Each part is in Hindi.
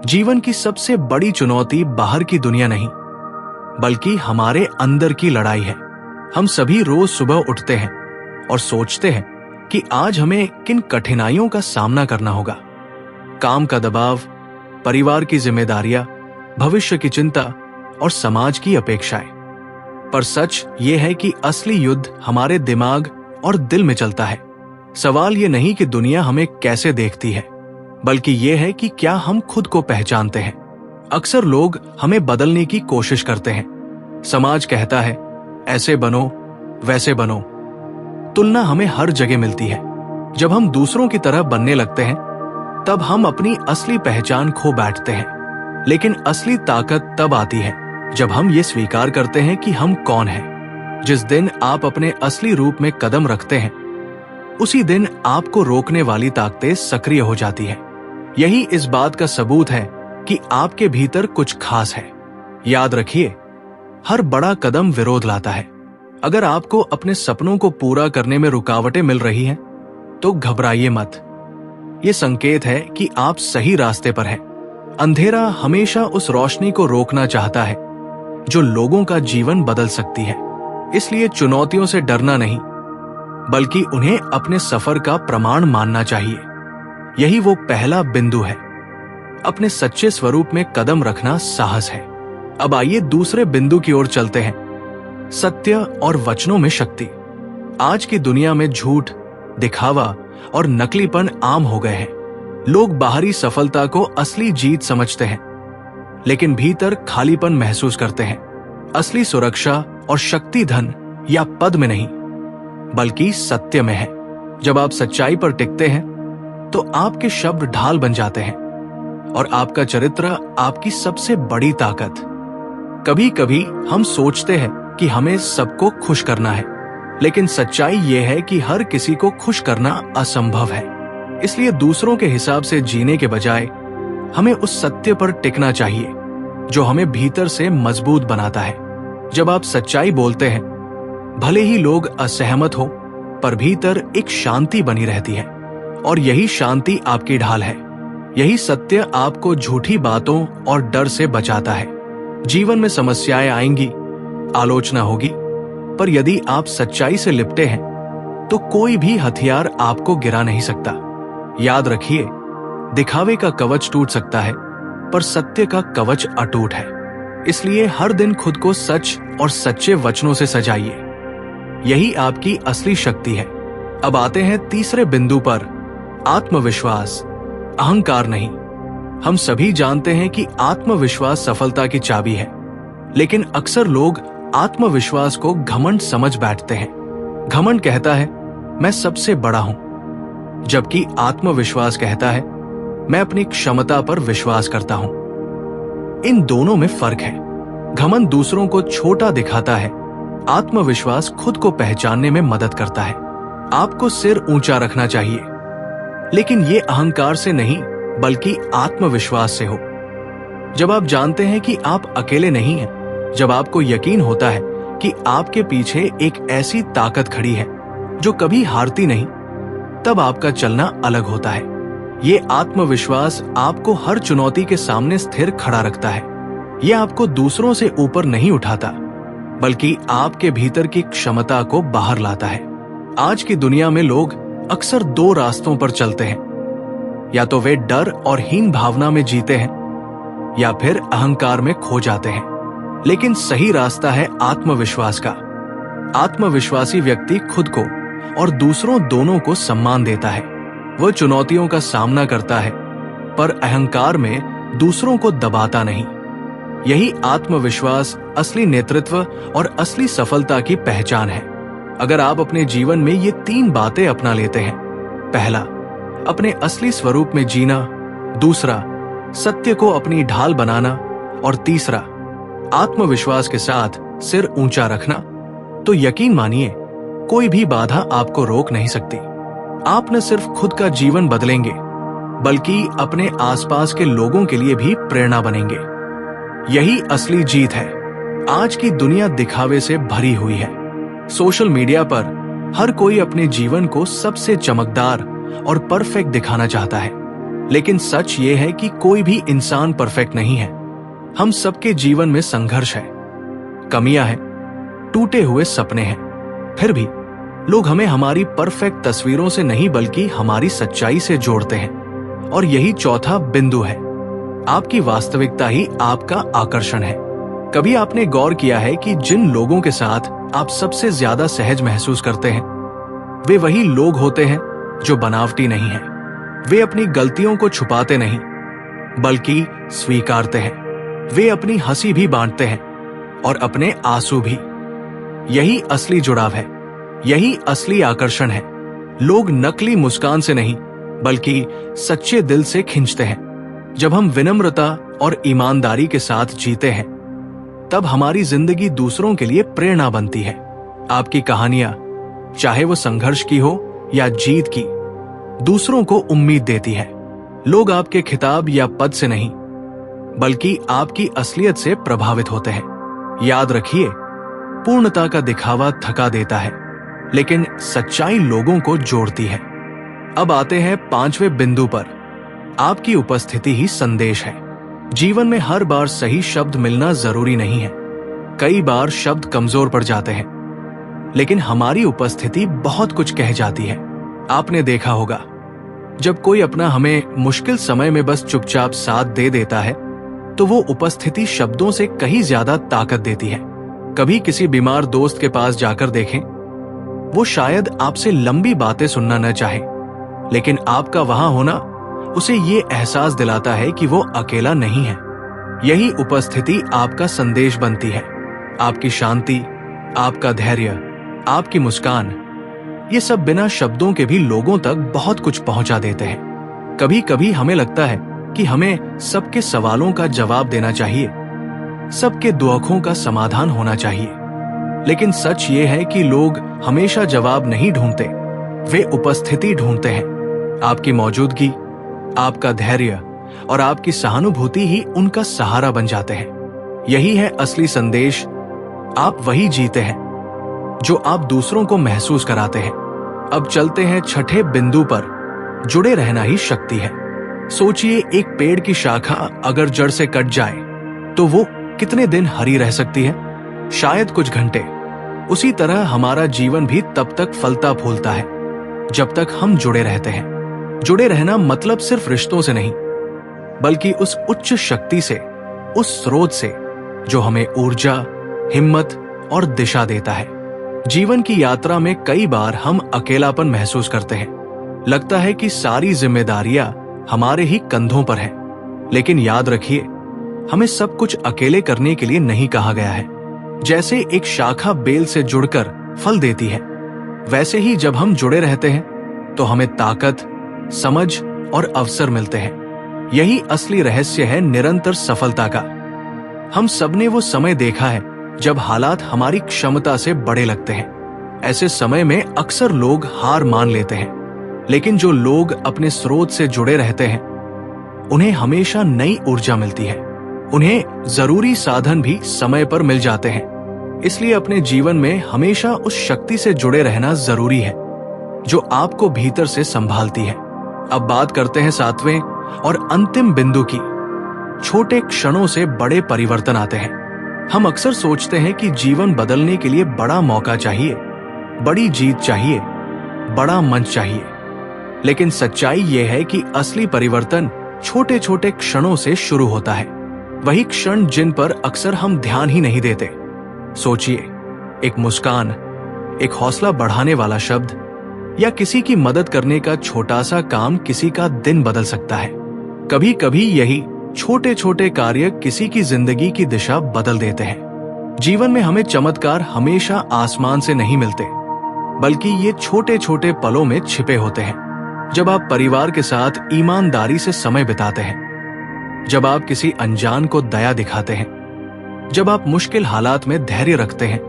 जीवन की सबसे बड़ी चुनौती बाहर की दुनिया नहीं, बल्कि हमारे अंदर की लड़ाई है। हम सभी रोज सुबह उठते हैं और सोचते हैं कि आज हमें किन कठिनाइयों का सामना करना होगा। काम का दबाव, परिवार की जिम्मेदारियां, भविष्य की चिंता और समाज की अपेक्षाएं। पर सच ये है कि असली युद्ध हमारे दिमाग और दिल में चलता है। सवाल ये नहीं कि दुनिया हमें कैसे देखती है, बल्कि ये है कि क्या हम खुद को पहचानते हैं। अक्सर लोग हमें बदलने की कोशिश करते हैं। समाज कहता है ऐसे बनो, वैसे बनो। तुलना हमें हर जगह मिलती है। जब हम दूसरों की तरह बनने लगते हैं, तब हम अपनी असली पहचान खो बैठते हैं। लेकिन असली ताकत तब आती है जब हम ये स्वीकार करते हैं कि हम कौन हैं। जिस दिन आप अपने असली रूप में कदम रखते हैं, उसी दिन आपको रोकने वाली ताकतें सक्रिय हो जाती है। यही इस बात का सबूत है कि आपके भीतर कुछ खास है। याद रखिए, हर बड़ा कदम विरोध लाता है। अगर आपको अपने सपनों को पूरा करने में रुकावटें मिल रही हैं, तो घबराइए मत। ये संकेत है कि आप सही रास्ते पर हैं। अंधेरा हमेशा उस रोशनी को रोकना चाहता है जो लोगों का जीवन बदल सकती है। इसलिए चुनौतियों से डरना नहीं, बल्कि उन्हें अपने सफर का प्रमाण मानना चाहिए। यही वो पहला बिंदु है। अपने सच्चे स्वरूप में कदम रखना साहस है। अब आइए दूसरे बिंदु की ओर चलते हैं, सत्य और वचनों में शक्ति। आज की दुनिया में झूठ, दिखावा और नकलीपन आम हो गए हैं। लोग बाहरी सफलता को असली जीत समझते हैं, लेकिन भीतर खालीपन महसूस करते हैं। असली सुरक्षा और शक्ति धन या पद में नहीं, बल्कि सत्य में है। जब आप सच्चाई पर टिकते हैं, तो आपके शब्द ढाल बन जाते हैं और आपका चरित्र आपकी सबसे बड़ी ताकत। कभी कभी हम सोचते हैं कि हमें सबको खुश करना है, लेकिन सच्चाई यह है कि हर किसी को खुश करना असंभव है। इसलिए दूसरों के हिसाब से जीने के बजाय हमें उस सत्य पर टिकना चाहिए जो हमें भीतर से मजबूत बनाता है। जब आप सच्चाई बोलते हैं, भले ही लोग असहमत हो, पर भीतर एक शांति बनी रहती है, और यही शांति आपकी ढाल है। यही सत्य आपको झूठी बातों और डर से बचाता है। जीवन में समस्याएं आएंगी, आलोचना होगी, पर यदि आप सच्चाई से लिपटे हैं, तो कोई भी हथियार आपको गिरा नहीं सकता। याद रखिए, दिखावे का कवच टूट सकता है, पर सत्य का कवच अटूट है। इसलिए हर दिन खुद को सच और सच्चे वचनों से सजाइए। यही आपकी असली शक्ति है। अब आते हैं तीसरे बिंदु पर, आत्मविश्वास, अहंकार नहीं। हम सभी जानते हैं कि आत्मविश्वास सफलता की चाबी है, लेकिन अक्सर लोग आत्मविश्वास को घमंड समझ बैठते हैं। घमंड कहता है मैं सबसे बड़ा हूं, जबकि आत्मविश्वास कहता है मैं अपनी क्षमता पर विश्वास करता हूं। इन दोनों में फर्क है। घमंड दूसरों को छोटा दिखाता है, आत्मविश्वास खुद को पहचानने में मदद करता है। आपको सिर ऊंचा रखना चाहिए, लेकिन ये अहंकार से नहीं, बल्कि आत्मविश्वास से हो। जब आप जानते हैं कि आप अकेले नहीं हैं, जब आपको यकीन होता है कि आपके पीछे एक ऐसी ताकत खड़ी है जो कभी हारती नहीं, तब आपका चलना अलग होता है। ये आत्मविश्वास आपको हर चुनौती के सामने स्थिर खड़ा रखता है। ये आपको दूसरों से ऊपर नहीं उठाता, बल्कि आपके भीतर की क्षमता को बाहर लाता है। आज की दुनिया में लोग अक्सर दो रास्तों पर चलते हैं, या तो वे डर और हीन भावना में जीते हैं, या फिर अहंकार में खो जाते हैं। लेकिन सही रास्ता है आत्मविश्वास का। आत्मविश्वासी व्यक्ति खुद को और दूसरों दोनों को सम्मान देता है। वह चुनौतियों का सामना करता है, पर अहंकार में दूसरों को दबाता नहीं। यही आत्मविश्वास असली नेतृत्व और असली सफलता की पहचान है। अगर आप अपने जीवन में ये 3 बातें अपना लेते हैं, पहला, अपने असली स्वरूप में जीना, दूसरा, सत्य को अपनी ढाल बनाना, और तीसरा, आत्मविश्वास के साथ सिर ऊंचा रखना, तो यकीन मानिए कोई भी बाधा आपको रोक नहीं सकती। आप न सिर्फ खुद का जीवन बदलेंगे, बल्कि अपने आसपास के लोगों के लिए भी प्रेरणा बनेंगे। यही असली जीत है। आज की दुनिया दिखावे से भरी हुई है। सोशल मीडिया पर हर कोई अपने जीवन को सबसे चमकदार और परफेक्ट दिखाना चाहता है, लेकिन सच ये है कि कोई भी इंसान परफेक्ट नहीं है। हम सबके जीवन में संघर्ष है, कमियां हैं, टूटे हुए सपने हैं। फिर भी लोग हमें हमारी परफेक्ट तस्वीरों से नहीं बल्कि हमारी सच्चाई से जोड़ते हैं। और यही चौथा बिंदु है, आपकी वास्तविकता ही आपका आकर्षण है। कभी आपने गौर किया है कि जिन लोगों के साथ आप सबसे ज्यादा सहज महसूस करते हैं, वे वही लोग होते हैं जो बनावटी नहीं हैं। वे अपनी गलतियों को छुपाते नहीं बल्कि स्वीकारते हैं। वे अपनी हंसी भी बांटते हैं और अपने आंसू भी। यही असली जुड़ाव है, यही असली आकर्षण है। लोग नकली मुस्कान से नहीं बल्कि सच्चे दिल से खींचते हैं। जब हम विनम्रता और ईमानदारी के साथ जीते हैं, तब हमारी जिंदगी दूसरों के लिए प्रेरणा बनती है। आपकी कहानियां, चाहे वो संघर्ष की हो या जीत की, दूसरों को उम्मीद देती है। लोग आपके खिताब या पद से नहीं बल्कि आपकी असलियत से प्रभावित होते हैं। याद रखिए, पूर्णता का दिखावा थका देता है, लेकिन सच्चाई लोगों को जोड़ती है। अब आते हैं 5वें बिंदु पर, आपकी उपस्थिति ही संदेश है। जीवन में हर बार सही शब्द मिलना जरूरी नहीं है। कई बार शब्द कमजोर पड़ जाते हैं, लेकिन हमारी उपस्थिति बहुत कुछ कह जाती है। आपने देखा होगा, जब कोई अपना हमें मुश्किल समय में बस चुपचाप साथ दे देता है, तो वो उपस्थिति शब्दों से कहीं ज्यादा ताकत देती है। कभी किसी बीमार दोस्त के पास जाकर देखें, वो शायद आपसे लंबी बातें सुनना न चाहे, लेकिन आपका वहां होना उसे ये एहसास दिलाता है कि वो अकेला नहीं है। यही उपस्थिति आपका संदेश बनती है। आपकी शांति, आपका धैर्य, आपकी मुस्कान, ये सब बिना शब्दों के भी लोगों तक बहुत कुछ पहुंचा देते हैं। कभी कभी हमें लगता है कि हमें सबके सवालों का जवाब देना चाहिए, सबके दुखों का समाधान होना चाहिए। लेकिन सच ये है कि लोग हमेशा जवाब नहीं ढूंढते, वे उपस्थिति ढूंढते हैं। आपकी मौजूदगी, आपका धैर्य और आपकी सहानुभूति ही उनका सहारा बन जाते हैं। यही है असली संदेश। आप वही जीते हैं जो आप दूसरों को महसूस कराते हैं। अब चलते हैं 6ठे बिंदु पर, जुड़े रहना ही शक्ति है। सोचिए, एक पेड़ की शाखा अगर जड़ से कट जाए तो वो कितने दिन हरी रह सकती है? शायद कुछ घंटे। उसी तरह हमारा जीवन भी तब तक फलता फूलता है जब तक हम जुड़े रहते हैं। जुड़े रहना मतलब सिर्फ रिश्तों से नहीं, बल्कि उस उच्च शक्ति से, उस स्रोत से जो हमें ऊर्जा, हिम्मत और दिशा देता है। जीवन की यात्रा में कई बार हम अकेलापन महसूस करते हैं। लगता है कि सारी जिम्मेदारियां हमारे ही कंधों पर है। लेकिन याद रखिए, हमें सब कुछ अकेले करने के लिए नहीं कहा गया है। जैसे एक शाखा बेल से जुड़कर फल देती है, वैसे ही जब हम जुड़े रहते हैं तो हमें ताकत, समझ और अवसर मिलते हैं। यही असली रहस्य है निरंतर सफलता का। हम सबने वो समय देखा है जब हालात हमारी क्षमता से बड़े लगते हैं। ऐसे समय में अक्सर लोग हार मान लेते हैं, लेकिन जो लोग अपने स्रोत से जुड़े रहते हैं, उन्हें हमेशा नई ऊर्जा मिलती है। उन्हें जरूरी साधन भी समय पर मिल जाते हैं। इसलिए अपने जीवन में हमेशा उस शक्ति से जुड़े रहना जरूरी है जो आपको भीतर से संभालती है। अब बात करते हैं 7वें और अंतिम बिंदु की। छोटे क्षणों से बड़े परिवर्तन आते हैं। हम अक्सर सोचते हैं कि जीवन बदलने के लिए बड़ा मौका चाहिए, बड़ी जीत चाहिए, बड़ा मंच चाहिए। लेकिन सच्चाई यह है कि असली परिवर्तन छोटे छोटे क्षणों से शुरू होता है। वही क्षण जिन पर अक्सर हम ध्यान ही नहीं देते। सोचिए, एक मुस्कान, एक हौसला बढ़ाने वाला शब्द या किसी की मदद करने का छोटा सा काम किसी का दिन बदल सकता है। कभी कभी यही छोटे छोटे कार्य किसी की जिंदगी की दिशा बदल देते हैं। जीवन में हमें चमत्कार हमेशा आसमान से नहीं मिलते, बल्कि ये छोटे छोटे पलों में छिपे होते हैं। जब आप परिवार के साथ ईमानदारी से समय बिताते हैं, जब आप किसी अनजान को दया दिखाते हैं, जब आप मुश्किल हालात में धैर्य रखते हैं,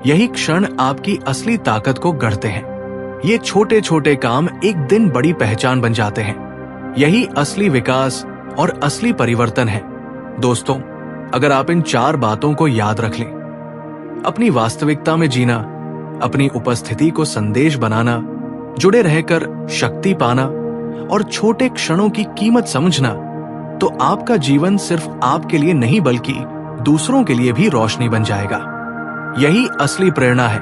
यही क्षण आपकी असली ताकत को गढ़ते हैं। ये छोटे छोटे काम एक दिन बड़ी पहचान बन जाते हैं। यही असली विकास और असली परिवर्तन है। दोस्तों, अगर आप इन 4 बातों को याद रख लें, अपनी वास्तविकता में जीना, अपनी उपस्थिति को संदेश बनाना, जुड़े रहकर शक्ति पाना और छोटे क्षणों की कीमत समझना, तो आपका जीवन सिर्फ आपके लिए नहीं बल्कि दूसरों के लिए भी रोशनी बन जाएगा। यही असली प्रेरणा है,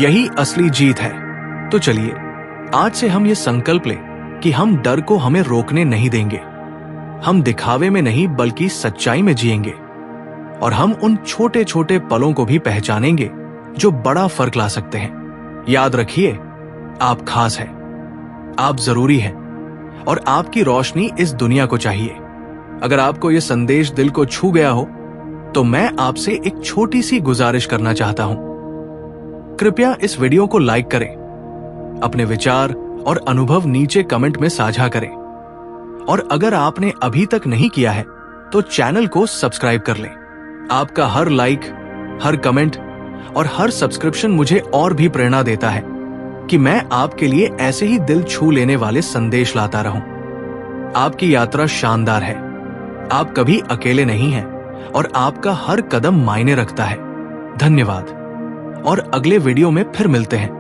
यही असली जीत है। तो चलिए आज से हम ये संकल्प लें कि हम डर को हमें रोकने नहीं देंगे। हम दिखावे में नहीं बल्कि सच्चाई में जिएंगे, और हम उन छोटे छोटे पलों को भी पहचानेंगे जो बड़ा फर्क ला सकते हैं। याद रखिए, आप खास हैं, आप जरूरी हैं, और आपकी रोशनी इस दुनिया को चाहिए। अगर आपको यह संदेश दिल को छू गया हो तो मैं आपसे एक छोटी सी गुजारिश करना चाहता हूं। कृपया इस वीडियो को लाइक करें, अपने विचार और अनुभव नीचे कमेंट में साझा करें, और अगर आपने अभी तक नहीं किया है तो चैनल को सब्सक्राइब कर लें। आपका हर लाइक, हर कमेंट और हर सब्सक्रिप्शन मुझे और भी प्रेरणा देता है कि मैं आपके लिए ऐसे ही दिल छू लेने वाले संदेश लाता रहूं। आपकी यात्रा शानदार है, आप कभी अकेले नहीं हैं, और आपका हर कदम मायने रखता है। धन्यवाद, और अगले वीडियो में फिर मिलते हैं।